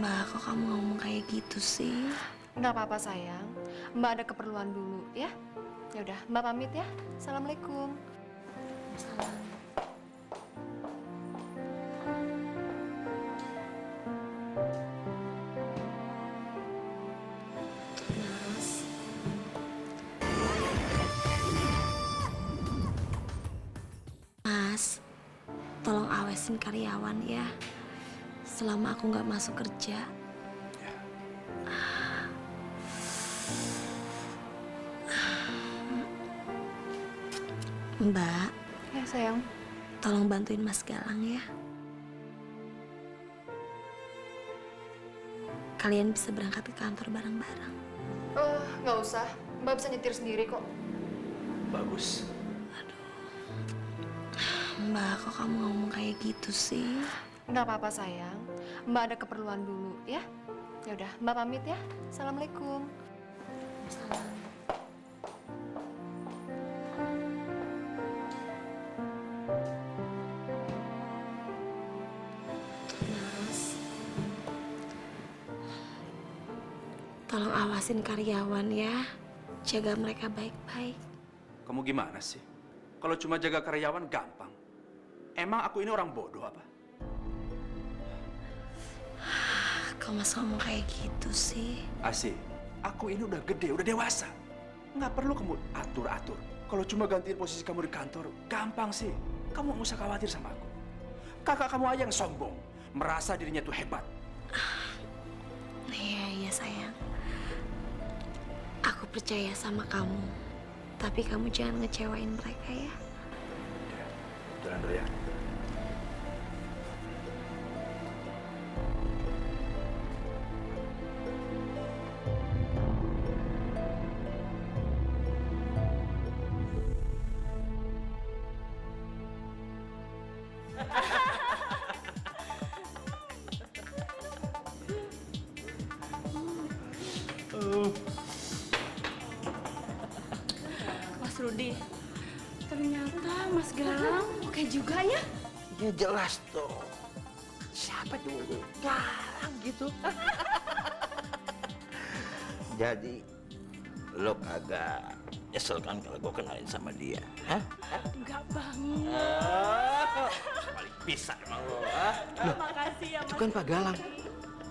Mbak, kok kamu ngomong kayak gitu sih? Nggak apa-apa sayang, Mbak ada keperluan dulu ya. Ya udah, Mbak pamit ya. Assalamualaikum. Salam. Mas. Mas, tolong awasin karyawan ya. Selama aku nggak masuk kerja. Mbak, Ya sayang. tolong bantuin Mas Galang ya. Kalian bisa berangkat ke kantor bareng-bareng. Nggak usah. Mbak bisa nyetir sendiri kok. Bagus. Mbak, kok kamu ngomong kayak gitu sih? Nggak apa-apa sayang. Mbak ada keperluan dulu ya. Ya udah, Mbak pamit ya. Assalamualaikum. Salam. Mas, tolong awasin karyawan ya. Jaga mereka baik-baik. Kamu gimana sih? Kalau cuma jaga karyawan gampang. Emang aku ini orang bodoh apa? Kok Mas ngomong kayak gitu sih? Asih, aku ini udah gede, udah dewasa. Nggak perlu kamu atur-atur. Kalau cuma gantiin posisi kamu di kantor, gampang sih. Kamu nggak usah khawatir sama aku. Kakak kamu aja yang sombong, merasa dirinya tuh hebat. Iya sayang. Aku percaya sama kamu. Tapi kamu jangan ngecewain mereka ya. Jalan dulu ya. Mas Rudi, ternyata Mas Galang oke juga ya? Ya jelas dong. Siapa dulu? Galang gitu. Jadi lo kagak nyesel kan kalau gue kenalin sama dia? Hah? Enggak banget. Paling bisa emang lo. Makasih ya Itu Mas. kan Pak Galang.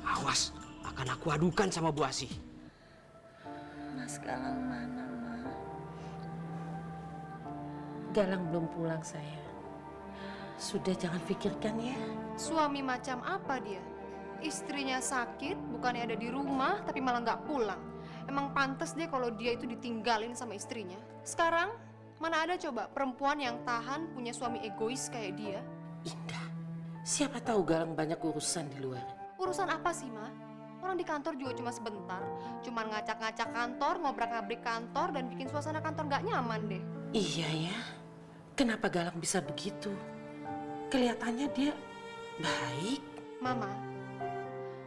Awas, akan aku adukan sama Bu Asih. Mas Galang mana, Ma? Galang belum pulang saya. Sudah jangan pikirkan ya. Suami macam apa dia? Istrinya sakit, bukannya ada di rumah, tapi malah nggak pulang. Emang pantas deh kalau dia itu ditinggalin sama istrinya. Sekarang, mana ada coba perempuan yang tahan punya suami egois kayak dia? Indah, siapa tahu Galang banyak urusan di luar. Urusan apa sih, Ma? Orang di kantor juga cuma sebentar. Cuman ngacak-ngacak kantor, ngobrak-ngabrik kantor, dan bikin suasana kantor nggak nyaman deh. Iya ya, kenapa Galang bisa begitu? Kelihatannya dia baik. Mama,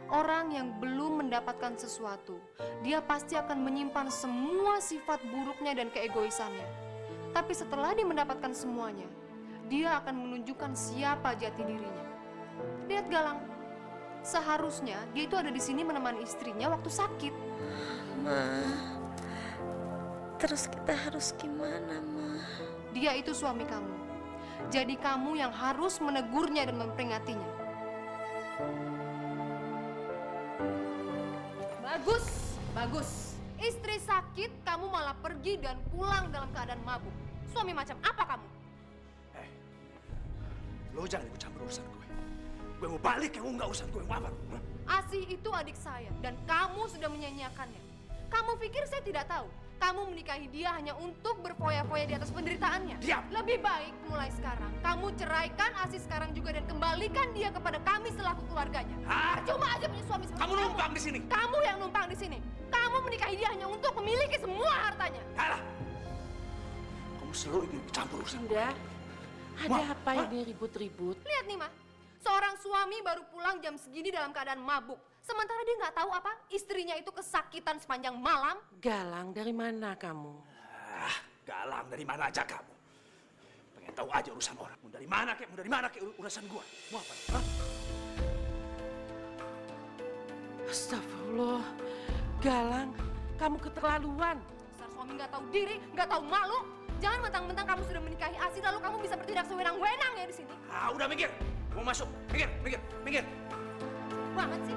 orang yang belum mendapatkan sesuatu, dia pasti akan menyimpan semua sifat buruknya dan keegoisannya. Tapi setelah dia mendapatkan semuanya, dia akan menunjukkan siapa jati dirinya. Lihat Galang, seharusnya dia itu ada di sini menemani istrinya waktu sakit. Ma, terus kita harus gimana, Ma? Dia itu suami kamu. Jadi kamu yang harus menegurnya dan memperingatinya. Bagus, bagus. Istri sakit, kamu malah pergi dan pulang dalam keadaan mabuk. Suami macam apa kamu? Lo jangan ikut campur urusan gue. Gue mau balik, kamu nggak urusan gue mau apa? Hah? Asih itu adik saya dan kamu sudah menyanyiakannya. Kamu pikir saya tidak tahu? Kamu menikahi dia hanya untuk berfoya-foya di atas penderitaannya. Diam! Lebih baik mulai sekarang, kamu ceraikan Asih sekarang juga dan kembalikan dia kepada kami selaku keluarganya. Ah! Cuma aja punya suami seperti Kamu numpang di sini. Kamu yang numpang di sini. Kamu menikahi dia hanya untuk memiliki semua hartanya. Alah! Kamu selalu ikut campur urusan gue. Indah, ada Wah, apa wah. ini ribut-ribut? Lihat nih, Ma. Seorang suami baru pulang jam segini dalam keadaan mabuk. Sementara dia nggak tahu apa istrinya itu kesakitan sepanjang malam. Galang, dari mana kamu? Ah, Galang dari mana aja kamu? Pengen tahu aja urusan orang. Mau dari mana kek urusan gua. Mau apa? Hah? Astagfirullah. Galang, kamu keterlaluan. Dasar suami nggak tahu diri, nggak tahu malu. Jangan mentang-mentang kamu sudah menikahi Asih lalu kamu bisa bertindak sewenang-wenang ya di sini. Ah, udah minggir. Mau masuk. Minggir, minggir, minggir. Banget sih.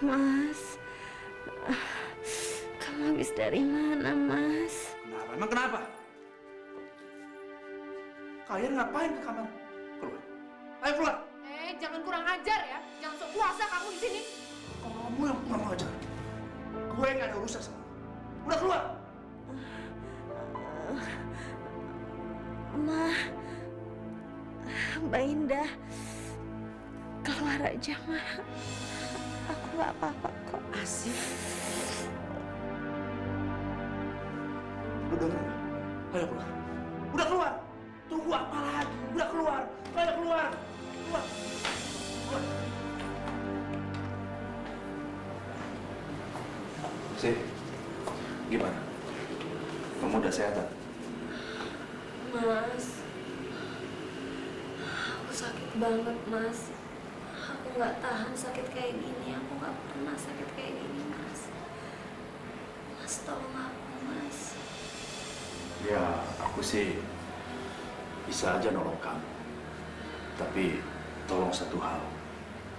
Mas, kamu habis dari mana, Mas? Kenapa? Emang kenapa? Kalian ngapain ke kamar? Keluar. Ayo keluar. Jangan kurang ajar ya. Jangan sok kuasa kamu di sini. Kamu yang kurang ajar. Gue nggak ada urusan sama lu. Udah keluar. Mbak Indah, keluar aja, Ma. Aku nggak apa-apa kok. Asih. Lu denger nggak? Ayo keluar. Udah keluar. Tunggu apa lagi? Udah keluar. Ayo keluar. Keluar. Keluar. Sih, gimana? Kamu udah sehat? Mas, aku sakit banget, Mas. Aku nggak tahan sakit kayak gini. Aku nggak pernah sakit kayak gini, Mas. Mas, tolong aku, Mas. Ya, aku sih bisa aja nolong kamu. Tapi tolong satu hal.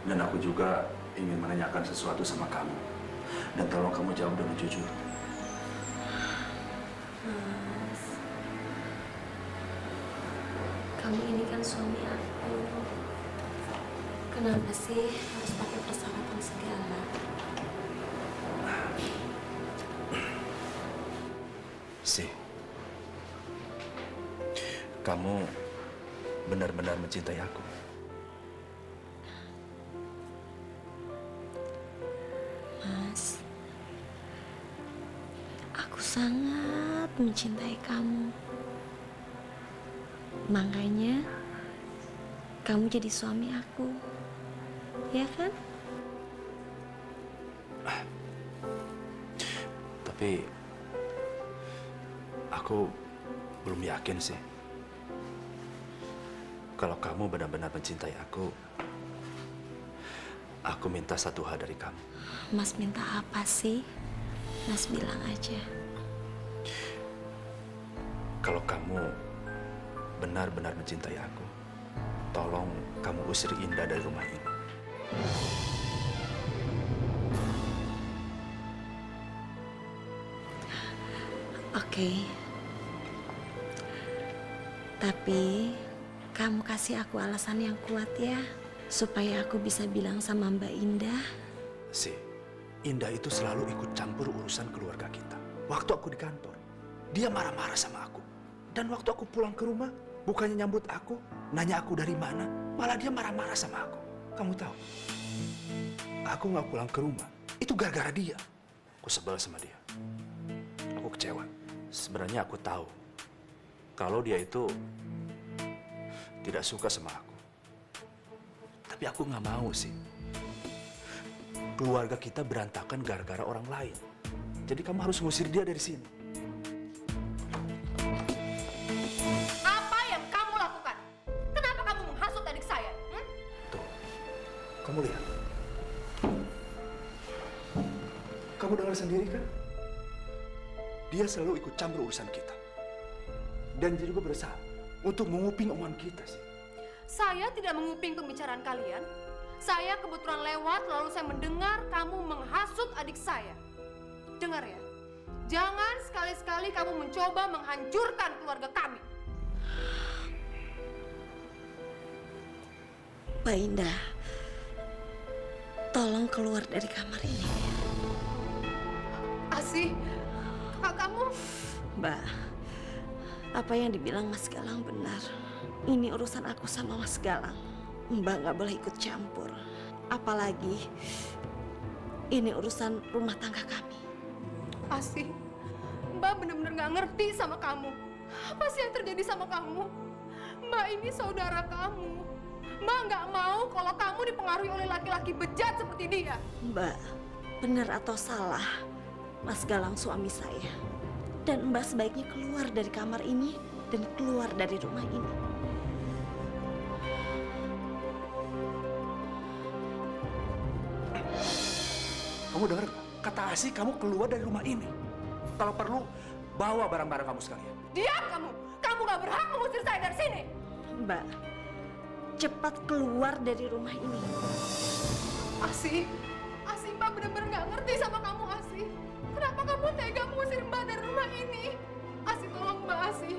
Dan aku juga ingin menanyakan sesuatu sama kamu. Dan tolong kamu jawab dengan jujur. Mas, kamu ini kan suami aku. Kenapa sih harus pakai persyaratan segala? Sih, kamu benar-benar mencintai aku. Mas, aku sangat mencintai kamu. Makanya kamu jadi suami aku, ya kan? Tapi aku belum yakin sih. Kalau kamu benar-benar mencintai aku minta satu hal dari kamu. Mas minta apa sih? Mas bilang aja. Kalau kamu benar-benar mencintai aku, tolong kamu usir Indah dari rumah ini. Oke. Tapi kamu kasih aku alasan yang kuat ya, supaya aku bisa bilang sama Mbak Indah. Si, Indah itu selalu ikut campur urusan keluarga kita. Waktu aku di kantor, dia marah-marah sama aku. Dan waktu aku pulang ke rumah, bukannya nyambut aku, nanya aku dari mana, malah dia marah-marah sama aku. Kamu tahu, aku nggak pulang ke rumah, itu gara-gara dia. Aku sebel sama dia. Aku kecewa. Sebenarnya aku tahu, kalau dia itu tidak suka sama aku. Tapi aku nggak mau sih. Keluarga kita berantakan gara-gara orang lain. Jadi kamu harus ngusir dia dari sini. Apa yang kamu lakukan? Kenapa kamu menghasut adik saya? Tuh, kamu lihat. Kamu dengar sendiri kan? Dia selalu ikut campur urusan kita. Dan dia juga berusaha untuk menguping omongan kita sih. Saya tidak menguping pembicaraan kalian. Saya kebetulan lewat lalu saya mendengar kamu menghasut adik saya. Dengar ya, jangan sekali-sekali kamu mencoba menghancurkan keluarga kami. Mbak Indah, tolong keluar dari kamar ini. Asih, kakak kamu. Mbak, apa yang dibilang Mas Galang benar. Ini urusan aku sama Mas Galang. Mbak nggak boleh ikut campur. Apalagi ini urusan rumah tangga kami. Asih, Mbak benar-benar nggak ngerti sama kamu. Apa sih yang terjadi sama kamu? Mbak ini saudara kamu. Mbak nggak mau kalau kamu dipengaruhi oleh laki-laki bejat seperti dia. Mbak, benar atau salah, Mas Galang suami saya. Dan Mbak sebaiknya keluar dari kamar ini dan keluar dari rumah ini. Kamu dengar nggak? Kata Asih, kamu keluar dari rumah ini. Kalau perlu, bawa barang-barang kamu sekalian. Diam kamu! Kamu gak berhak mengusir saya dari sini! Mbak, cepat keluar dari rumah ini. Asih, Mbak benar-benar gak ngerti sama kamu, Asih. Kenapa kamu tega mengusir Mbak dari rumah ini? Asih, tolong Mbak, Asih.